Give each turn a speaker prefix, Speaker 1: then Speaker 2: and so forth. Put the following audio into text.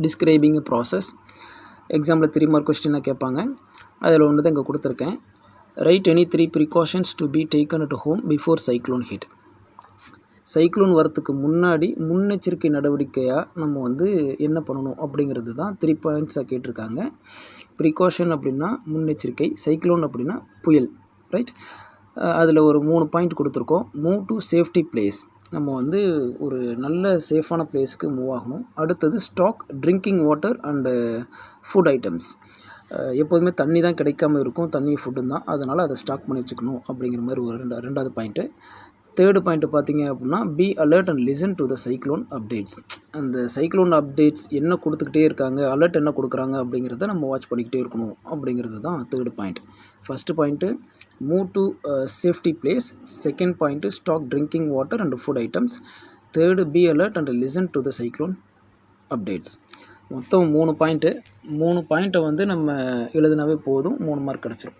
Speaker 1: Describing process. Example 3 mark கொஸ்டினாக கேட்பாங்க. அதில் ஒன்று தான் இங்கே கொடுத்துருக்கேன். Right any 3 precautions to be taken at home before cyclone hit. Cyclone வரத்துக்கு முன்னாடி முன்னெச்சரிக்கை நடவடிக்கையாக நம்ம வந்து என்ன பண்ணணும் அப்படிங்கிறது தான் 3 பாயிண்ட்ஸாக கேட்டிருக்காங்க. ப்ரிகாஷன் அப்படின்னா முன்னெச்சரிக்கை, சைக்ளோன் அப்படின்னா புயல், ரைட். அதில் ஒரு 3 பாயிண்ட் கொடுத்துருக்கோம். மூவ் டு சேஃப்டி பிளேஸ், நம்ம வந்து ஒரு நல்ல சேஃபான பிளேஸுக்கு மூவ் ஆகணும். அடுத்தது stock drinking water and food items. எப்போதுமே தண்ணி தான் கிடைக்காம இருக்கும், தண்ணி ஃபுட்டும் தான், அதனால் அதை ஸ்டாக் பண்ணி வச்சுக்கணும் அப்படிங்கிற மாதிரி ஒரு ரெண்டாவது பாயிண்ட்டு. தேர்டு பாயிண்ட்டு பார்த்தீங்க அப்படின்னா B alert and listen to the cyclone updates. அந்த சைக்ளோன் அப்டேட்ஸ் என்ன கொடுத்துக்கிட்டே இருக்காங்க, அலர்ட் என்ன கொடுக்குறாங்க அப்படிங்கிறத நம்ம வாட்ச் பண்ணிக்கிட்டே இருக்கணும் அப்படிங்கிறது தான் third point. First point move to safety place, second point stock drinking water and food items, third be alert and listen to the cyclone updates. மொத்தம் 3 பாயிண்ட்டை வந்து நம்ம எழுதினாவே போதும், 3 மார்க் கிடச்சிரும்.